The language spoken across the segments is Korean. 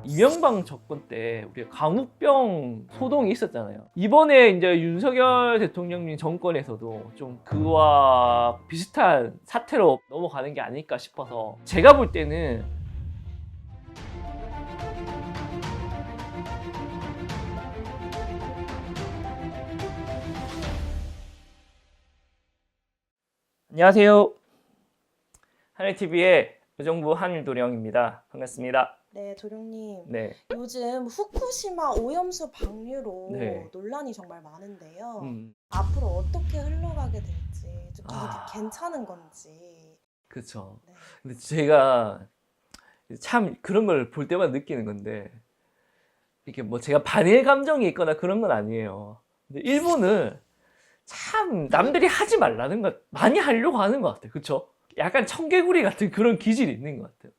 이명박 정권 때 우리가 광우병 소동이 있었잖아요. 이번에 이제 윤석열 대통령 정권에서도 좀 그와 비슷한 사태로 넘어가는 게 아닐까 싶어서 제가 볼 때는 안녕하세요. 하늘TV의 의정부 한일도령입니다. 반갑습니다. 네, 도령님. 네. 요즘 후쿠시마 오염수 방류로 네. 논란이 정말 많은데요. 음. 앞으로 어떻게 흘러가게 될지, 좀 이게 아. 괜찮은 건지. 그렇죠. 네. 근데 제가 참 그런 걸 볼 때마다 느끼는 건데 이게 뭐 제가 반일 감정이 있거나 그런 건 아니에요. 근데 일본은 참 남들이 하지 말라는 것 많이 하려고 하는 것 같아요. 그렇죠? 약간 청개구리 같은 그런 기질이 있는 것 같아요.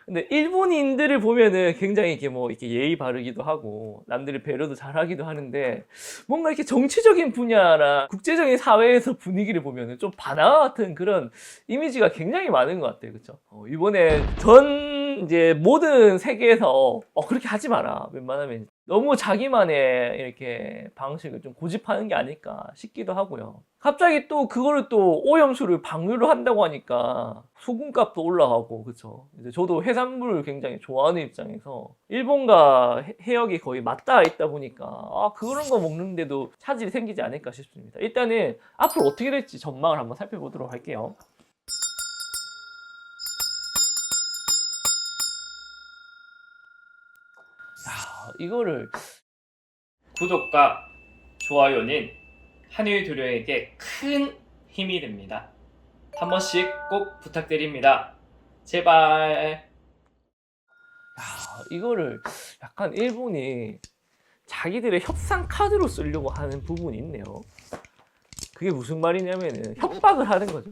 근데 일본인들을 보면은 굉장히 이렇게 예의 바르기도 하고 남들이 배려도 잘하기도 하는데 뭔가 이렇게 정치적인 분야나 국제적인 사회에서 분위기를 보면은 좀 바나 같은 그런 이미지가 굉장히 많은 것 같아요. 그렇죠? 이번에 전 이제 모든 세계에서 그렇게 하지 마라. 웬만하면 너무 자기만의 이렇게 방식을 좀 고집하는 게 아닐까 싶기도 하고요. 갑자기 또 그거를 또 오염수를 방류를 한다고 하니까 소금값도 올라가고, 그쵸? 이제 저도 해산물을 굉장히 좋아하는 입장에서 일본과 해역이 거의 맞닿아 있다 보니까 그런 거 먹는데도 차질이 생기지 않을까 싶습니다. 일단은 앞으로 어떻게 될지 전망을 한번 살펴보도록 할게요. 이거를 구독과 좋아요는 한일도령에게 큰 힘이 됩니다. 한 번씩 꼭 부탁드립니다. 제발. 이거를 약간 일본이 자기들의 협상 카드로 쓰려고 하는 부분이 있네요. 그게 무슨 말이냐면은 협박을 하는 거죠.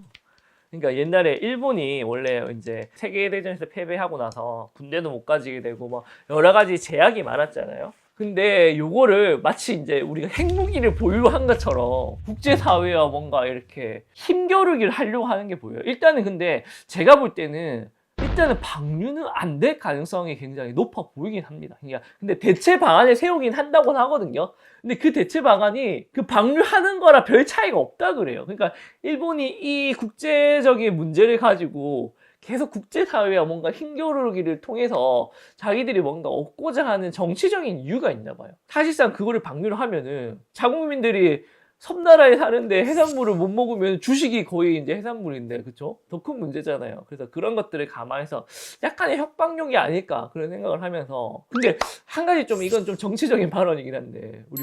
그러니까 옛날에 일본이 원래 이제 세계대전에서 패배하고 나서 군대도 못 가지게 되고 막 여러 가지 제약이 많았잖아요. 근데 요거를 마치 이제 우리가 핵무기를 보유한 것처럼 국제사회와 뭔가 이렇게 힘겨루기를 하려고 하는 게 보여요. 일단은 근데 제가 볼 때는 일단은 방류는 안 될 가능성이 굉장히 높아 보이긴 합니다. 그러니까 근데 대체 방안을 세우긴 한다고 하거든요. 근데 그 대체 방안이 그 방류하는 거랑 별 차이가 없다 그래요. 그러니까 일본이 이 국제적인 문제를 가지고 계속 국제사회와 뭔가 힘겨루기를 통해서 자기들이 뭔가 얻고자 하는 정치적인 이유가 있나 봐요. 사실상 그거를 방류를 하면은 자국민들이 섬나라에 사는데 해산물을 못 먹으면 주식이 거의 이제 해산물인데, 그쵸? 더 큰 문제잖아요. 그래서 그런 것들을 감안해서 약간의 협박용이 아닐까 그런 생각을 하면서, 근데 한 가지 좀 이건 좀 정치적인 발언이긴 한데 우리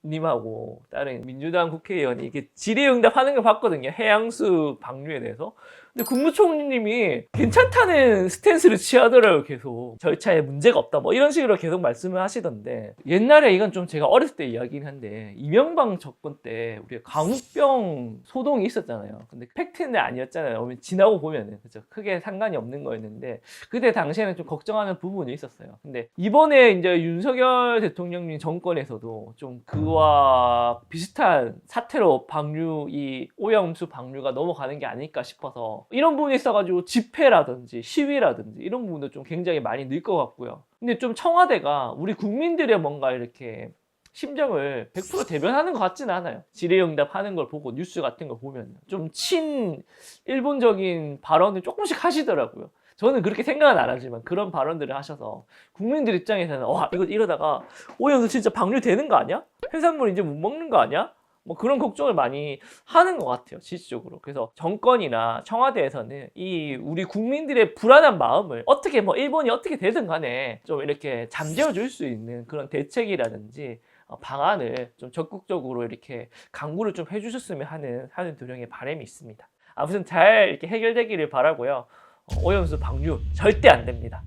국무총리님하고 다른 민주당 국회의원이 이게 질의응답하는 걸 봤거든요. 해양수 방류에 대해서. 근데 국무총리님이 괜찮다는 스탠스를 취하더라고요. 계속 절차에 문제가 없다 뭐 이런 식으로 계속 말씀을 하시던데, 옛날에 이건 좀 제가 어렸을 때 이야기긴 한데 이명박 정권 때 우리가 광우병 소동이 있었잖아요. 근데 팩트는 아니었잖아요. 지나고 보면은, 그죠? 크게 상관이 없는 거였는데 그때 당시에는 좀 걱정하는 부분이 있었어요. 근데 이번에 이제 윤석열 대통령 정권에서도 좀 그와 비슷한 사태로 이 오염수 방류가 넘어가는 게 아닐까 싶어서 이런 부분에 있어가지고 집회라든지 시위라든지 이런 부분도 좀 굉장히 많이 늘 것 같고요. 근데 좀 청와대가 우리 국민들의 뭔가 이렇게 심정을 100% 대변하는 것 같지는 않아요. 질의응답 하는 걸 보고 뉴스 같은 걸 보면 좀 일본적인 발언을 조금씩 하시더라고요. 저는 그렇게 생각은 안 하지만 그런 발언들을 하셔서 국민들 입장에서는 이거 이러다가 오염수 진짜 방류되는 거 아니야? 해산물 이제 못 먹는 거 아니야? 뭐 그런 걱정을 많이 하는 것 같아요, 실질적으로. 그래서 정권이나 청와대에서는 이 우리 국민들의 불안한 마음을 어떻게 일본이 어떻게 되든 간에 좀 이렇게 잠재워 줄 수 있는 그런 대책이라든지 방안을 좀 적극적으로 이렇게 강구를 좀 해주셨으면 하는 도령의 바람이 있습니다. 아무튼 잘 이렇게 해결되기를 바라고요. 오염수 방류 절대 안 됩니다.